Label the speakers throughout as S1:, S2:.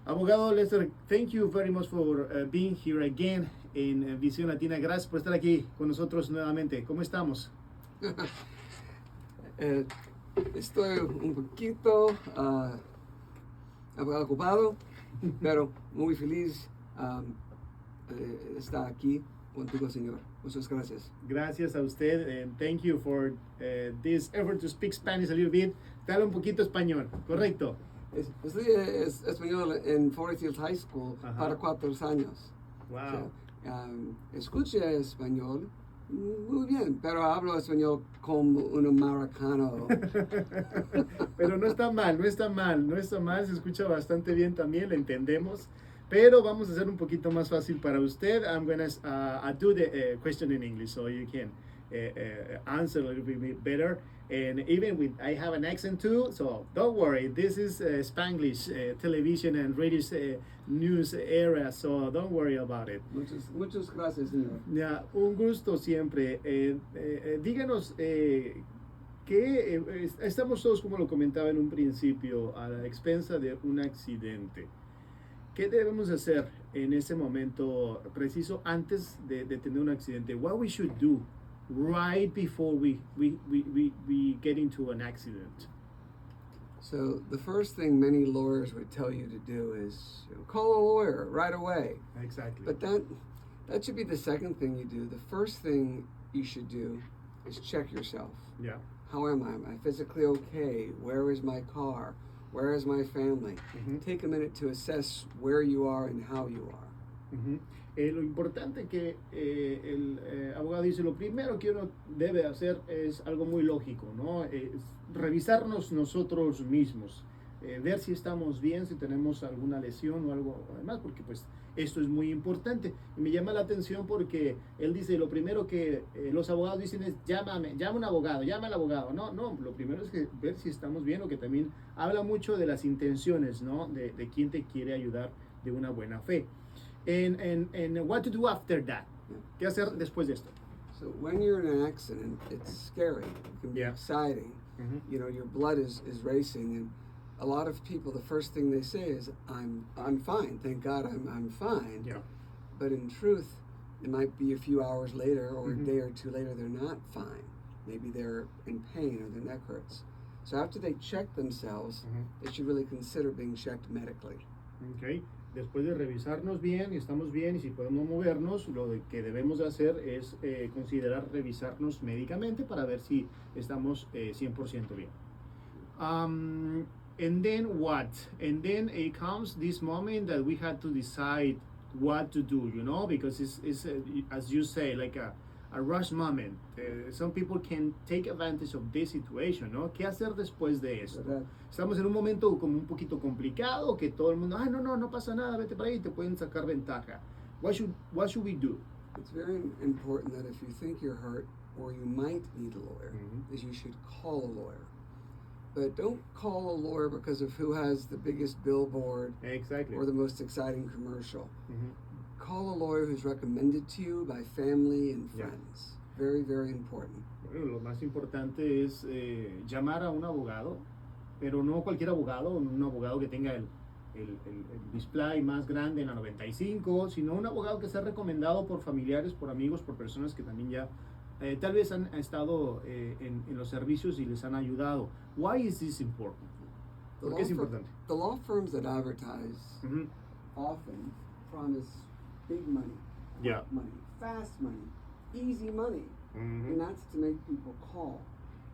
S1: Abogado Lester, thank you very much for being here again en Visión Latina. Gracias por estar aquí con nosotros nuevamente. ¿Cómo estamos?
S2: Eh, Estoy un poquito ocupado, pero muy feliz estar aquí contigo, Señor. Muchas gracias.
S1: Gracias a usted and thank you for this effort to speak Spanish a little bit. Te habla un poquito español, ¿correcto?
S2: Estudié español en Forest Hills High School
S1: Ajá.
S2: para 4 años.
S1: Wow.
S2: Escuché español muy bien, pero hablo español como un americano.
S1: Pero no está mal, no está mal, no está mal, se escucha bastante bien también, lo entendemos. Pero vamos a hacer un poquito más fácil para usted. I'm going to do the question in English so you can answer a little bit better. And even with, I have an accent too, so don't worry. This is Spanglish television and radio news era, so don't worry about it.
S2: Muchas gracias, Señor.
S1: Ya, un gusto siempre. Díganos que estamos todos, como lo comentaba en un principio, a la expensa de un accidente. ¿Qué debemos hacer en ese momento preciso antes de tener un accidente? What we should do right before we get into an accident?
S2: So the first thing many lawyers would tell you to do is call a lawyer right away.
S1: Exactly.
S2: But that should be the second thing you do. The first thing you should do is check yourself.
S1: Yeah.
S2: How am I? Am I physically okay? Where is my car? Where is my family?
S1: Mm-hmm.
S2: Take a minute to assess where you are and how you are.
S1: Mm-hmm. Lo importante que el abogado dice, lo primero que uno debe hacer es algo muy lógico, ¿no? Es revisarnos nosotros mismos, ver si estamos bien, si tenemos alguna lesión o algo además, porque pues esto es muy importante. Y me llama la atención porque él dice, lo primero que los abogados dicen es, llama a un abogado, llama al abogado. No, lo primero es que ver si estamos bien, o que también habla mucho de las intenciones, ¿no? De quien te quiere ayudar de una buena fe. And what to do after that? ¿Qué hacer después de esto?
S2: So when you're in an accident, it's scary. It can be exciting.
S1: Mm-hmm.
S2: You know, your blood is racing, and a lot of people, the first thing they say is, I'm fine. Thank God I'm fine.
S1: Yeah.
S2: But in truth, it might be a few hours later or
S1: Mm-hmm.
S2: a day or two later, they're not fine. Maybe they're in pain or their neck hurts. So after they check themselves,
S1: Mm-hmm.
S2: they should really consider being checked medically.
S1: Okay. Después de revisarnos bien y estamos bien y si podemos movernos, lo que debemos de hacer es considerar revisarnos médicamente para ver si estamos 100% bien. And then what? And then it comes this moment that we had to decide what to do, you know, because it's as you say, like a rush moment. Some people can take advantage of this situation, ¿no? ¿Qué hacer después de esto?
S2: ¿Verdad?
S1: Estamos en un momento como un poquito complicado, que todo el mundo, no pasa nada, vete para ahí, te pueden sacar ventaja. What should we do?
S2: It's very important that if you think you're hurt or you might need a lawyer,
S1: Mm-hmm.
S2: is you should call a lawyer. But don't call a lawyer because of who has the biggest billboard
S1: Exactly.
S2: or the most exciting commercial.
S1: Mm-hmm.
S2: Call a lawyer who's recommended to you by family and
S1: Yeah.
S2: friends. Very, very important.
S1: Bueno, lo más importante es llamar a un abogado, pero no cualquier abogado, un abogado que tenga el display más grande en la 95, sino un abogado que sea recomendado por familiares, por amigos, por personas que también ya tal vez han estado en los servicios y les han ayudado. Why is this important? ¿Por qué es importante?
S2: The law firms that advertise
S1: Mm-hmm.
S2: often promise big money,
S1: Yeah.
S2: quick money, fast money, easy money.
S1: Mm-hmm.
S2: And that's to make people call.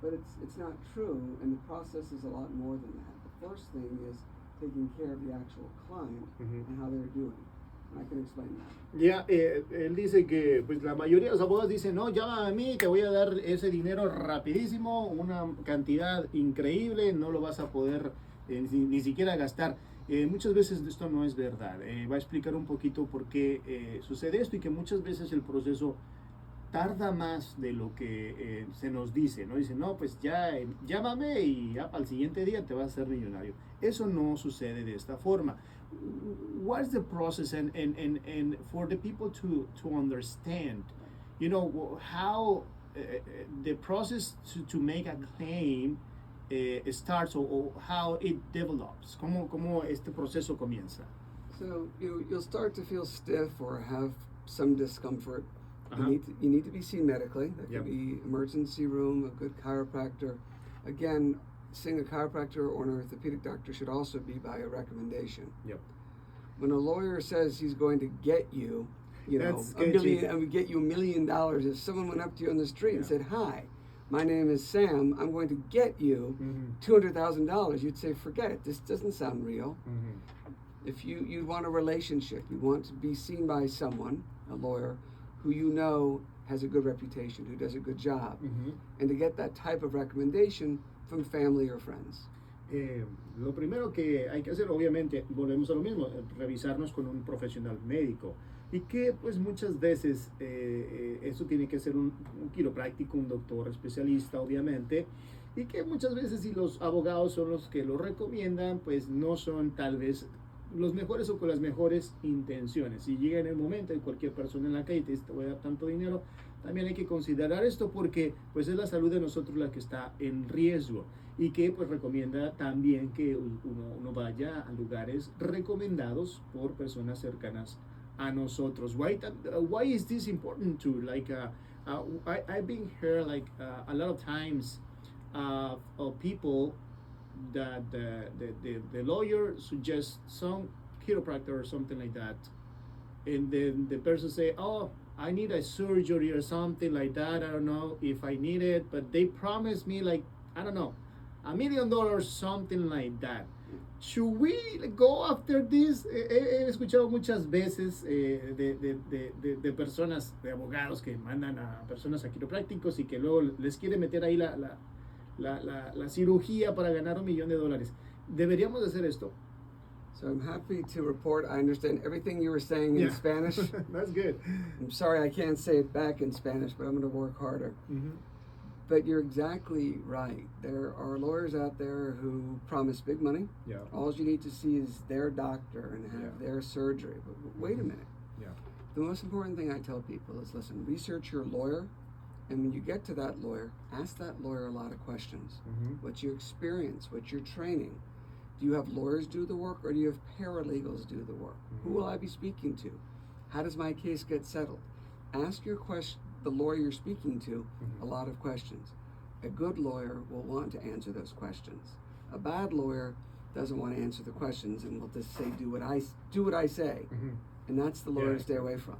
S2: But it's not true, and the process is a lot more than that. The first thing is taking care of the actual client
S1: Mhm.
S2: and how they're doing. And I can explain that.
S1: Ya, él dice que pues la mayoría de los abogados dicen, no, llama a mí, te voy a dar ese dinero rapidísimo, una cantidad increíble, no lo vas a poder ni siquiera gastar. Muchas veces esto no es verdad. Va a explicar un poquito por qué sucede esto y que muchas veces el proceso tarda más de lo que se nos dice, ¿no? Dicen, no, pues ya llámame y ya para el siguiente día te vas a hacer millonario. Eso no sucede de esta forma. What's the process and for the people to understand, you know, how the process to make a claim starts or how it develops? ¿Cómo este proceso comienza?
S2: So you'll start to feel stiff or have some discomfort.
S1: Uh-huh.
S2: You need to be seen medically. That
S1: Yep.
S2: could be emergency room, a good chiropractor. Again, seeing a chiropractor or an orthopedic doctor should also be by a recommendation.
S1: Yep.
S2: When a lawyer says he's going to get you,
S1: That's
S2: I
S1: sketchy.
S2: would get you $1 million. If someone went up to you on the street and
S1: Yeah.
S2: said, "Hi, my name is Sam. I'm going to get you
S1: Mhm.
S2: $200,000," you'd say, "Forget it. This doesn't sound real."
S1: Mhm.
S2: If you want a relationship, you want to be seen by someone, a lawyer, who you know has a good reputation, who does a good job,
S1: Mhm.
S2: and to get that type of recommendation from family or friends.
S1: Lo primero que hay que hacer, obviamente, volvemos a lo mismo, revisarnos con un profesional médico. Y que pues muchas veces eso tiene que ser un quiropráctico, un doctor especialista, obviamente. Y que muchas veces si los abogados son los que lo recomiendan, pues no son tal vez los mejores o con las mejores intenciones. Si llega en el momento y cualquier persona en la calle te dice, te voy a dar tanto dinero, también hay que considerar esto porque pues es la salud de nosotros la que está en riesgo y que pues recomienda también que uno vaya a lugares recomendados por personas cercanas a nosotros. Why is this important too? I've been here a lot of times of people that the lawyer suggests some chiropractor or something like that, and then the person say, "Oh, I need a surgery or something like that. I don't know if I need it, but they promised me like I don't know, $1 million, something like that." Should we go after this? He escuchado muchas veces de personas, de abogados que mandan a personas a quiroprácticos y que luego les quiere meter ahí la cirugía para ganar $1 millón. ¿Deberíamos hacer esto?
S2: So I'm happy to report I understand everything you were saying in
S1: Yeah.
S2: Spanish.
S1: That's good.
S2: I'm sorry I can't say it back in Spanish, but I'm going to work harder.
S1: Mhm.
S2: But you're exactly right. There are lawyers out there who promise big money.
S1: Yeah.
S2: All you need to see is their doctor and have
S1: Yeah.
S2: their surgery. But wait a minute.
S1: Yeah.
S2: The most important thing I tell people is listen, research your lawyer. And when you get to that lawyer, ask that lawyer a lot of questions.
S1: Mhm.
S2: What's your experience? What's your training? Do you have lawyers do the work or do you have paralegals do the work? Who will I be speaking to? How does my case get settled? Ask the lawyer you're speaking to a lot of questions. A good lawyer will want to answer those questions. A bad lawyer doesn't want to answer the questions and will just say, do what I say.
S1: Mhm.
S2: And that's the lawyer
S1: Yeah.
S2: to stay away from.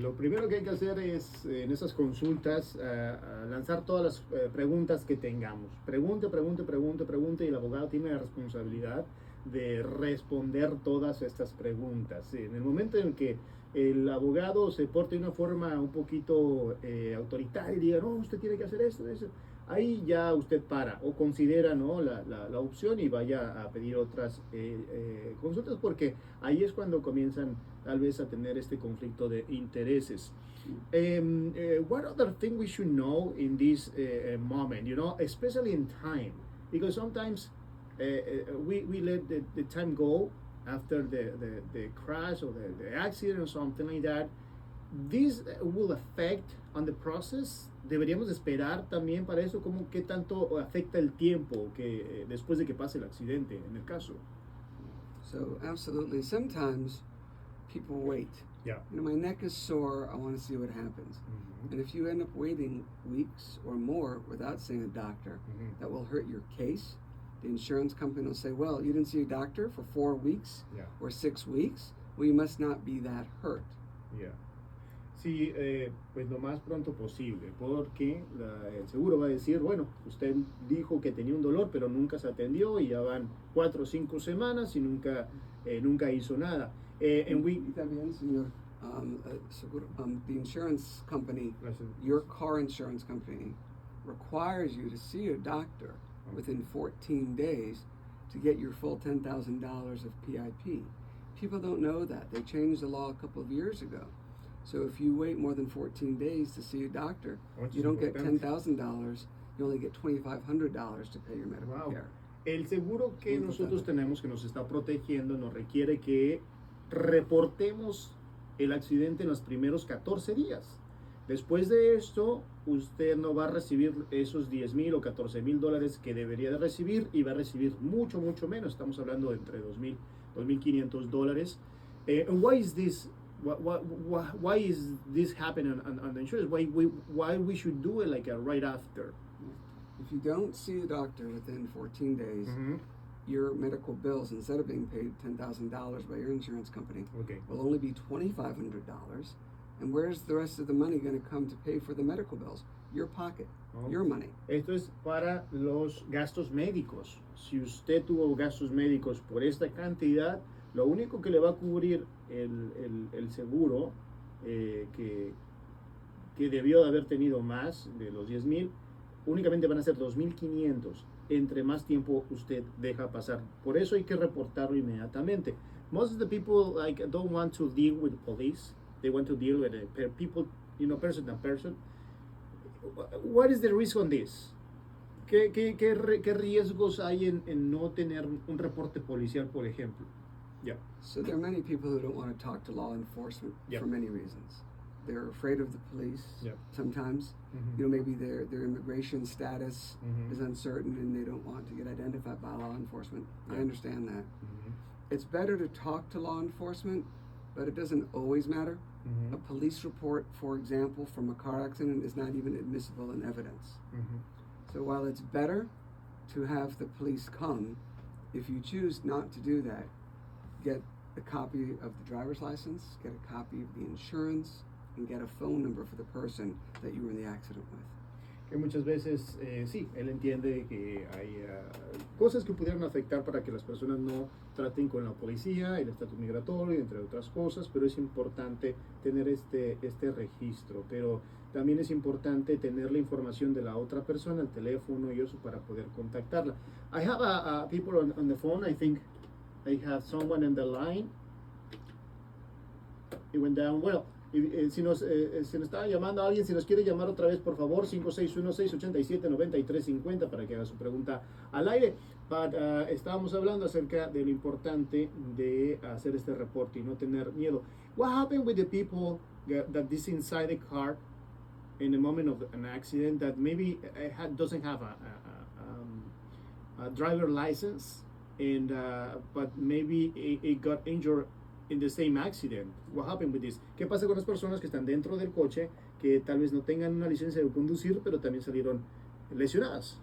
S1: Lo primero que hay que hacer es en esas consultas lanzar todas las preguntas que tengamos. Pregunte y el abogado tiene la responsabilidad de responder todas estas preguntas. En el momento en que el abogado se porte de una forma un poquito autoritaria y diga, no, usted tiene que hacer esto, eso, ahí ya usted para o considera, ¿no?, la opción y vaya a pedir otras consultas, porque ahí es cuando comienzan tal vez a tener este conflicto de intereses. What other thing we should know in this moment, especially in time, because sometimes we let the time go after the crash or the accident or something like that. This will affect on the process. Deberíamos esperar también para eso, como qué tanto afecta el tiempo que después de que pase el accidente en el caso.
S2: So absolutely. Sometimes people wait.
S1: Yeah.
S2: My neck is sore. I want to see what happens.
S1: Mm-hmm.
S2: And if you end up waiting weeks or more without seeing a doctor,
S1: Mm-hmm.
S2: that will hurt your case. The insurance company will say, well, you didn't see a doctor for 4 weeks
S1: Yeah.
S2: or 6 weeks. Well, you must not be that hurt.
S1: Yeah. Sí, pues lo más pronto posible, porque el seguro va a decir, bueno, usted dijo que tenía un dolor, pero nunca se atendió y ya van 4 o 5 semanas y nunca hizo nada. And we...
S2: Está bien, señor. The insurance company, your car insurance company, requires you to see a doctor within 14 days to get your full $10,000 of PIP. People don't know that. They changed the law a couple of years ago. So if you wait more than 14 days to see a doctor, you don't get $10,000. You only get $2,500 to pay your medical
S1: Wow.
S2: care.
S1: El seguro que
S2: Muy
S1: nosotros
S2: importante.
S1: tenemos, que nos está protegiendo, nos requiere que reportemos el accidente en los primeros 14 días. Después de esto, usted no va a recibir esos 10,000 o 14,000 dólares que debería de recibir y va a recibir mucho, mucho menos. Estamos hablando de entre 2,000, 2,500 dólares. And why is this? Why is this happening on the insurance? Why we should do it like a right after?
S2: If you don't see a doctor within 14 days,
S1: Mm-hmm.
S2: your medical bills, instead of being paid $10,000 by your insurance company,
S1: Okay.
S2: will only be $2,500. And where's the rest of the money going to come to pay for the medical bills? Your pocket,
S1: Oh.
S2: your money.
S1: Esto es para los gastos médicos. Si usted tuvo gastos médicos por esta cantidad, lo único que le va a cubrir el seguro que debió de haber tenido más de los 10,000, únicamente van a ser 2,500 entre más tiempo usted deja pasar. Por eso hay que reportarlo inmediatamente. Most of the people don't want to deal with police. They want to deal with people, person to person. What is the risk on this? ¿Qué riesgos hay en no tener un reporte policial, por ejemplo? Yeah.
S2: So there are many people who don't want to talk to law enforcement
S1: Yep.
S2: for many reasons. They're afraid of the police
S1: Yep.
S2: sometimes.
S1: Mhm.
S2: Maybe their immigration status
S1: Mhm.
S2: is uncertain and they don't want to get identified by law enforcement. I
S1: Yep.
S2: understand that.
S1: Mhm.
S2: It's better to talk to law enforcement, but it doesn't always matter.
S1: Mhm.
S2: A police report, for example, from a car accident is not even admissible in evidence.
S1: Mhm.
S2: So while it's better to have the police come, if you choose not to do that, get a copy of the driver's license, get a copy of the insurance, and get a phone number for the person that you were in the accident with.
S1: Que muchas veces, sí, él entiende que hay cosas que pudieran afectar para que las personas no traten con la policía, el estatus migratorio, entre otras cosas, pero es importante tener este registro. Pero también es importante tener la información de la otra persona, el teléfono y eso para poder contactarla. I have people on the phone. I think I have someone on the line. It went down. Well, si nos estaba llamando a alguien, si nos quiere llamar otra vez, por favor, 5616879350 para que haga su pregunta al aire. But, estábamos hablando acerca de lo importante de hacer este reporte y no tener miedo. What happened with the people that is inside the car in the moment of an accident that maybe doesn't have a driver license and but maybe it got injured in the same accident? What happened with this? ¿Qué pasa con las personas que están dentro del coche que tal vez no tengan una licencia de conducir pero también salieron lesionadas?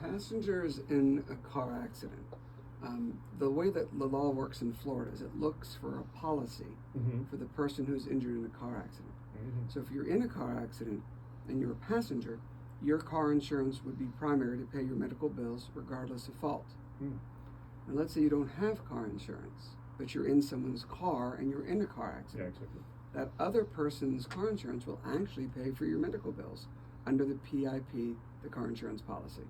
S2: Passengers in a car accident, the way that the law works in Florida is it looks for a policy for the person who's injured in a car accident. So if you're in a car accident and you're a passenger, your car insurance would be primary to pay your medical bills regardless of fault. And let's say you don't have car insurance, but you're in someone's car and you're in a car accident.
S1: Yeah, exactly.
S2: That other person's car insurance will actually pay for your medical bills under the PIP, the car insurance policy.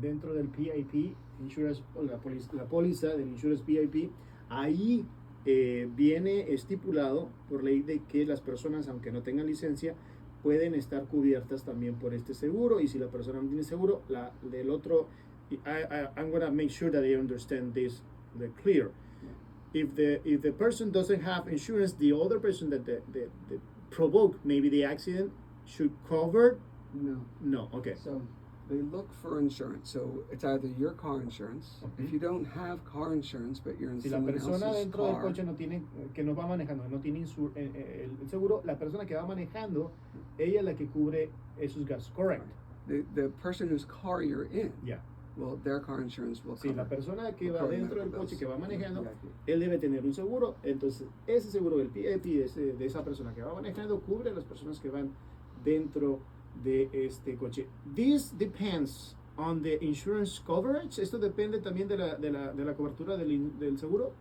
S1: Dentro del PIP, insurance, la póliza del Insurance PIP, ahí viene estipulado por ley de que las personas, aunque no tengan licencia, pueden estar cubiertas también por este seguro, y si la persona no tiene seguro, del otro, I'm going to make sure that I understand this clear. If the person doesn't have insurance, the other person that provoked maybe the accident should cover? No, okay.
S2: So they look for insurance. So it's either your car insurance. If you don't have car insurance, but you're in
S1: Si la
S2: someone
S1: persona
S2: else's
S1: dentro del
S2: car,
S1: coche no tiene, que no va manejando, no tiene el seguro, la persona que va manejando, ella es la que cubre esos gastos. Correct.
S2: the person whose car you're in,
S1: Yeah.
S2: well, their car insurance will
S1: Si
S2: cover.
S1: la persona que
S2: will
S1: va
S2: cover
S1: dentro del
S2: medical
S1: coche, que va
S2: bills.
S1: manejando,
S2: Exactly.
S1: él debe tener un seguro. Entonces, ese seguro del PIP de esa persona que va manejando cubre a las personas que van dentro de este coche. This depends on the insurance coverage. Esto depende también de la cobertura del seguro.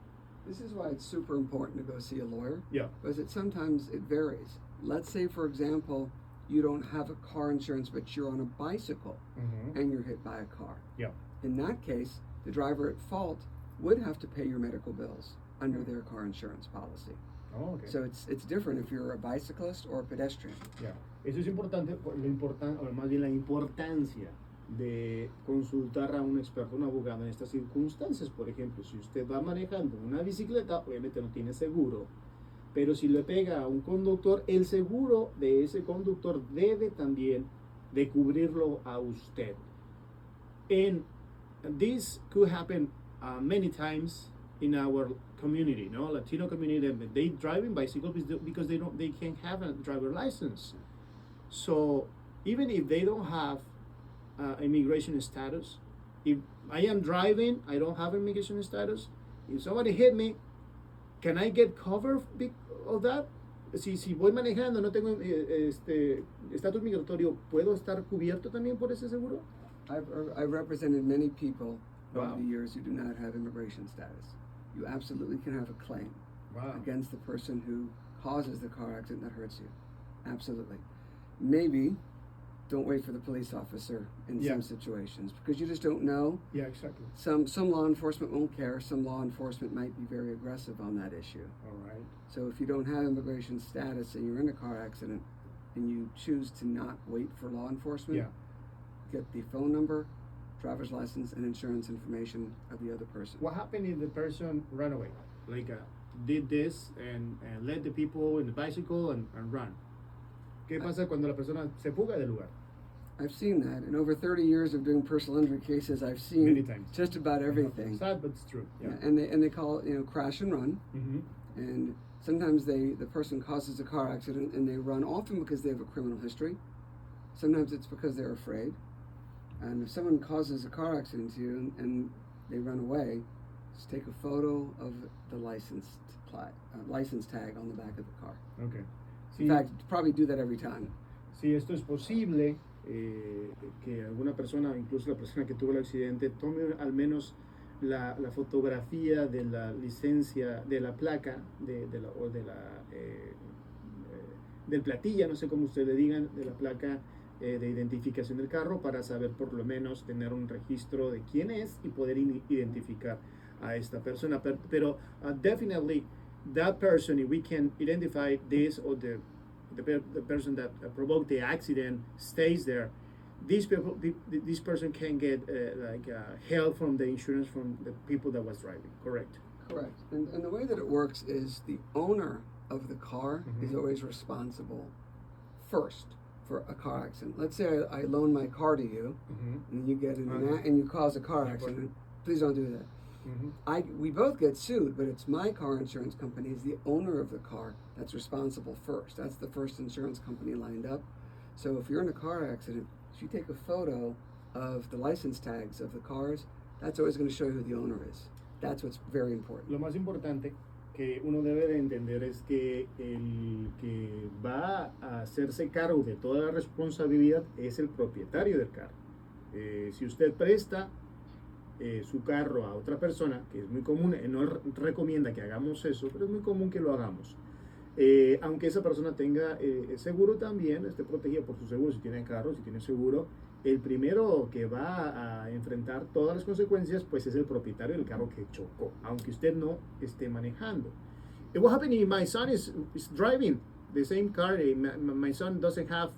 S2: This is why it's super important to go see a lawyer.
S1: Yeah.
S2: Because sometimes it varies. Let's say, for example, you don't have a car insurance, but you're on a bicycle and you're hit by a car.
S1: Yeah.
S2: In that case, the driver at fault would have to pay your medical bills under their car insurance policy.
S1: Oh, okay.
S2: So it's different if you're a bicyclist or a pedestrian.
S1: Yeah. Eso es importante, o más bien la importancia de consultar a un experto, un abogado en estas circunstancias. Por ejemplo, si usted va manejando una bicicleta, obviamente no tiene seguro, pero si le pega a un conductor, el seguro de ese conductor debe también de cubrirlo a usted. And this could happen many times in our community, no, Latino community. They driving bicycles because they can't have a driver license. So even if they don't have immigration status, if I am driving, I don't have immigration status. If somebody hit me, can I get cover of that? Si voy manejando, no tengo estatus migratorio, ¿puedo estar cubierto también por ese seguro?
S2: I've represented many people over
S1: Wow.
S2: the years who do not have immigration status. You absolutely can have a claim
S1: Wow.
S2: against the person who causes the car accident that hurts you. Absolutely. Maybe don't wait for the police officer in
S1: Yeah.
S2: some situations because you just don't know.
S1: Yeah, exactly.
S2: Some law enforcement won't care. Some law enforcement might be very aggressive on that issue.
S1: All right.
S2: So if you don't have immigration status and you're in a car accident and you choose to not wait for law enforcement,
S1: Yeah.
S2: get the phone number, driver's license, and insurance information of the other person.
S1: What happened if the person ran away? Like did this and led the people in the bicycle and run? ¿Qué pasa cuando la persona se fuga del lugar?
S2: I've seen that. In over 30 years of doing personal injury cases, I've
S1: Many
S2: seen
S1: times.
S2: just about everything.
S1: Sad, but it's true. Yeah.
S2: And they call it, crash and run.
S1: Mm-hmm.
S2: And sometimes the person causes a car accident and they run, often because they have a criminal history. Sometimes it's because they're afraid. And if someone causes a car accident to you and they run away, just take a photo of the license tag on the back of the car.
S1: Okay.
S2: In fact, probably do that every time.
S1: Si esto es posible, que alguna persona, incluso la persona que tuvo el accidente, tome al menos la fotografía de la licencia, de la placa, del platilla, no sé cómo ustedes le digan, de la placa de identificación del carro, para saber por lo menos tener un registro de quién es y poder identificar a esta persona. Pero definitely that person, if we can identify this, or the person that provoked the accident stays there, this person can get help from the insurance from the people that was driving. Correct.
S2: Correct. And the way that it works is the owner of the car is always responsible first for a car accident. Let's say I loan my car to you, and you get in and you cause a car accident. Please don't do that. We both get sued, but it's my car insurance company, is the owner of the car, that's responsible first. That's the first insurance company lined up. So if you're in a car accident, if you take a photo of the license tags of the cars, that's always going to show you who the owner is. That's what's very important.
S1: Lo más importante que uno debe de entender es que el que va a hacerse cargo de toda la responsabilidad es el propietario del carro. Si usted presta su carro a otra persona, que es muy común, no recomienda que hagamos eso, pero es muy común que lo hagamos. Aunque esa persona tenga seguro también, esté protegida por su seguro, si tiene carro, si tiene seguro, el primero que va a enfrentar todas las consecuencias, pues es el propietario del carro que chocó, aunque usted no esté manejando. What happened if my son is driving the same car? My son doesn't have,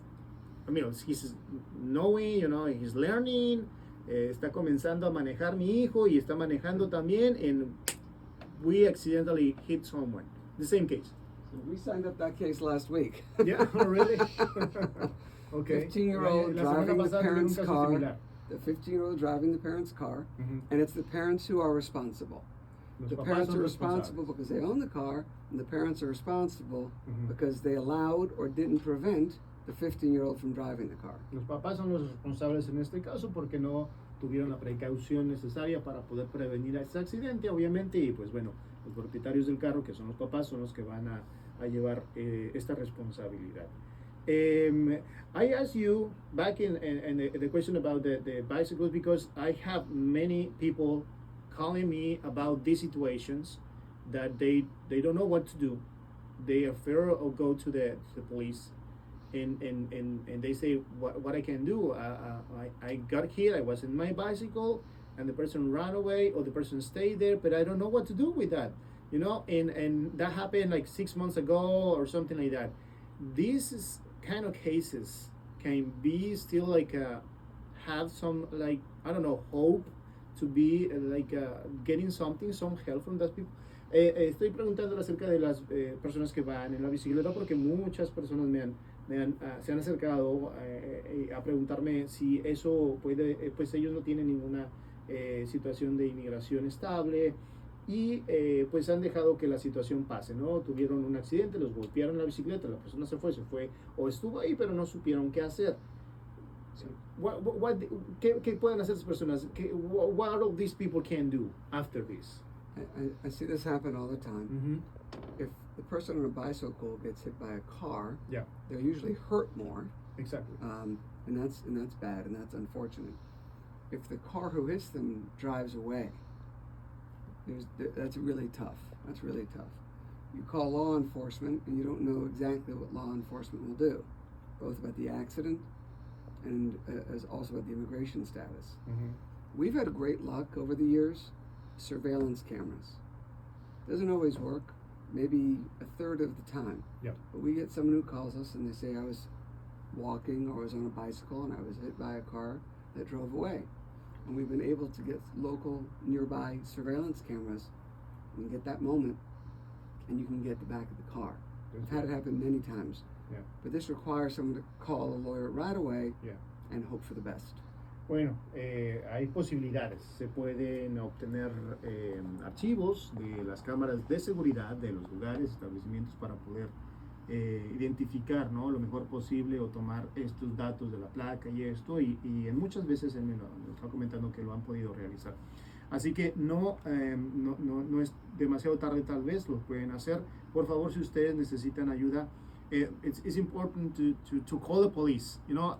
S1: he's knowing, he's learning, está comenzando a manejar mi hijo y está manejando también, and we accidentally hit someone. The same case.
S2: We signed up that case last week.
S1: Yeah, really? Okay.
S2: 15-year-old
S1: La semana
S2: driving the
S1: pasada
S2: parents'
S1: tuvimos un caso
S2: car.
S1: similar.
S2: The 15-year-old driving the parents' car, and it's the parents who are responsible.
S1: Los
S2: The
S1: papás
S2: parents
S1: son
S2: are responsible because they own the car, and the parents are responsible because they allowed or didn't prevent the 15-year-old from driving the car.
S1: Los papás son los responsables en este caso porque no tuvieron la precaución necesaria para poder prevenir ese accidente, obviamente, y pues bueno, los propietarios del carro, que son los papás, son los que van a llevar esta responsabilidad. I asked you back in the question about the bicycles because I have many people calling me about these situations that they don't know what to do. They are afraid of go to the police, and they say what I can do. I got hit. I was in my bicycle, and the person ran away, or the person stayed there, but I don't know what to do with that. And that happened like 6 months ago or something like that. These kind of cases can be still have some hope to be getting some help from those people. Estoy preguntando acerca de las personas que van en la bicicleta porque muchas personas se han acercado a preguntarme si eso puede, pues ellos no tienen ninguna situación de inmigración estable y pues han dejado que la situación pase, ¿no? Tuvieron un accidente, los golpearon la bicicleta, la persona se fue o estuvo ahí pero no supieron qué hacer. ¿Qué pueden hacer esas personas? What all these people can do after this?
S2: I see this happen all the time.
S1: Mm-hmm.
S2: If the person on a bicycle gets hit by a car,
S1: yeah,
S2: they're usually hurt more.
S1: Exactly.
S2: And that's bad and that's unfortunate. If the car who hits them drives away, that's really tough. That's really tough. You call law enforcement and you don't know exactly what law enforcement will do, both about the accident and as also about the immigration status.
S1: Mm-hmm.
S2: We've had great luck over the years. Surveillance cameras. Doesn't always work, maybe a third of the time.
S1: Yep.
S2: But we get someone who calls us and they say, I was walking or I was on a bicycle and I was hit by a car that drove away. And we've been able to get local nearby surveillance cameras and get that moment and you can get the back of the car. I've had it happen many times.
S1: Yeah.
S2: But this requires someone to call a lawyer right away,
S1: yeah,
S2: and hope for the best.
S1: Bueno, hay posibilidades. Se pueden obtener archivos de las cámaras de seguridad de los lugares, establecimientos para poder identificar, ¿no?, lo mejor posible o tomar estos datos de la placa y esto. Y en muchas veces él me está comentando que lo han podido realizar. Así que no es demasiado tarde, tal vez lo pueden hacer. Por favor, si ustedes necesitan ayuda, it's important to call the police. You know,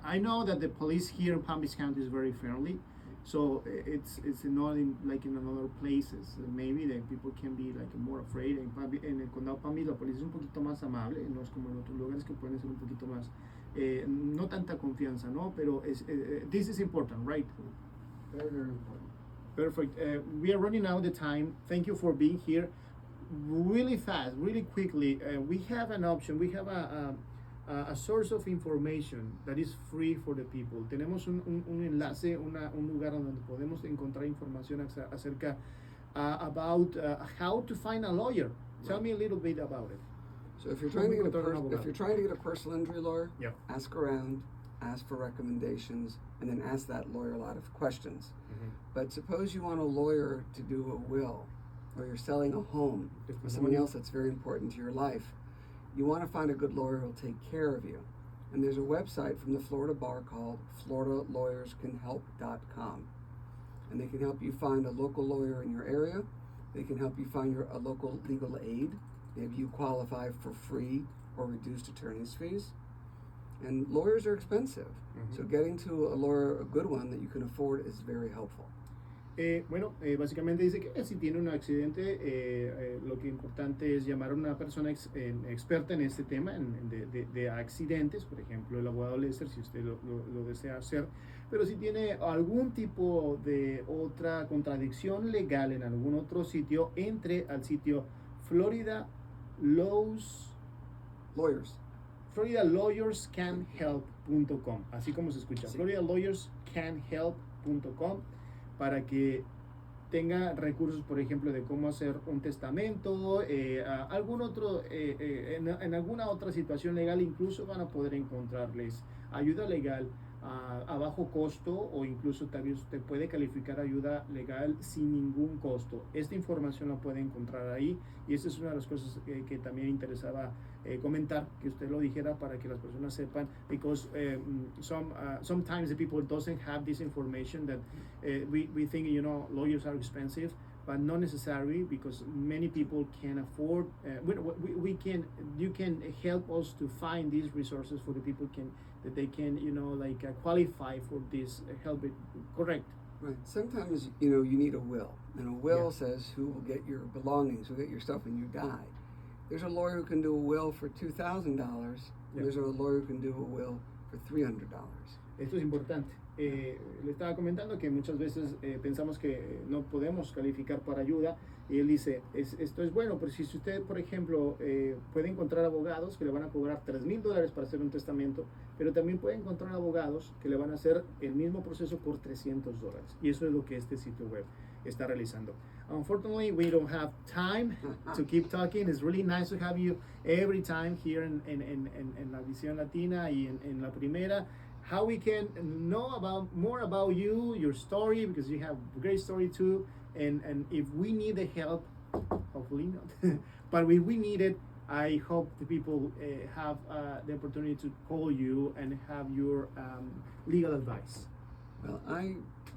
S1: I know that the police here in Palm Beach County is very friendly, so it's not in other places. Maybe that people can be more afraid. En el condado Palm Beach la policía es un poquito más amable, no es como en otros lugares que pueden ser un poquito más no tanta confianza, ¿no? Pero this is important, right?
S2: Very, very important.
S1: Perfect. We are running out of time. Thank you for being here. Really fast, really quickly, we have an option. We have a source of information that is free for the people. Tenemos un enlace, un lugar donde podemos encontrar información acerca about how to find a lawyer. Tell me a little bit about it.
S2: So if you're trying to get a personal injury lawyer,
S1: yep,
S2: ask around, ask for recommendations, and then ask that lawyer a lot of questions.
S1: Mm-hmm.
S2: But suppose you want a lawyer to do a will, or you're selling a home or something else that's very important to your life, you want to find a good lawyer who'll take care of you. And there's a website from the Florida Bar called floridalawyerscanhelp.com. And they can help you find a local lawyer in your area. They can help you find a local legal aid. Maybe you qualify for free or reduced attorney's fees. And lawyers are expensive.
S1: Mm-hmm.
S2: So getting to a lawyer, a good one that you can afford, is very helpful.
S1: Básicamente dice que si tiene un accidente, lo que importante es llamar a una persona experta en este tema, de accidentes, por ejemplo, el abogado Lester, si usted lo desea hacer. Pero si tiene algún tipo de otra contradicción legal en algún otro sitio, entre al sitio FloridaLawyersCanHelp.com, así como se escucha, sí. FloridaLawyersCanHelp.com, para que tenga recursos, por ejemplo, de cómo hacer un testamento, algún otro, en alguna otra situación legal. Incluso van a poder encontrarles ayuda legal a bajo costo, o incluso también usted puede calificar ayuda legal sin ningún costo. Esta información la puede encontrar ahí, y esta es una de las cosas que también interesaba comentar, que usted lo dijera para que las personas sepan, because sometimes the people doesn't have this information, that we think, you know, lawyers are expensive, but not necessarily, because many people can afford. You can help us to find these resources for the people that they can, you know, qualify for this help. Correct.
S2: Right. Sometimes, you know, you need a will, and a will says who will get your belongings, who will get your stuff when you die. There's a lawyer who can do a will for $2,000. There's a lawyer who can do a will for $300.
S1: Esto es importante. Le estaba comentando que muchas veces pensamos que no podemos calificar para ayuda, y él dice, esto es bueno, pero si usted, por ejemplo, puede encontrar abogados que le van a cobrar $3,000 para hacer un testamento, pero también puede encontrar abogados que le van a hacer el mismo proceso por $300, y eso es lo que este sitio web está realizando. Unfortunately, we don't have time to keep talking. It's really nice to have you every time here en La Visión Latina y en La Primera. How we can know more about you, your story, because you have a great story too. And if we need the help, hopefully not, but if we need it, I hope the people have the opportunity to call you and have your legal advice.
S2: Well,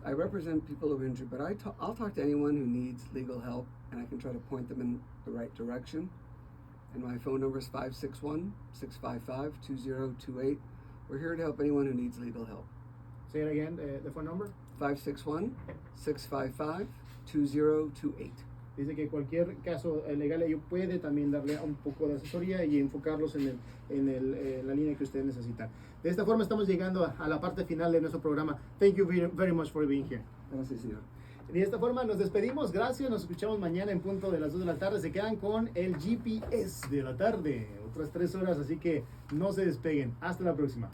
S2: I represent people who are injured, but I'll talk to anyone who needs legal help, and I can try to point them in the right direction. And my phone number is 561-655-2028. We're here to help anyone who needs legal help.
S1: Say it again, the phone number.
S2: 561-655-2028.
S1: Dice que cualquier caso legal ello puede también darle un poco de asesoría y enfocarlos en la línea que ustedes necesitan. De esta forma estamos llegando a la parte final de nuestro programa. Thank you very much for being here.
S2: Gracias, señor.
S1: De esta forma nos despedimos. Gracias. Nos escuchamos mañana en punto de las 2 de la tarde. Se quedan con el GPS de la tarde. Otras 3 horas, así que no se despeguen. Hasta la próxima.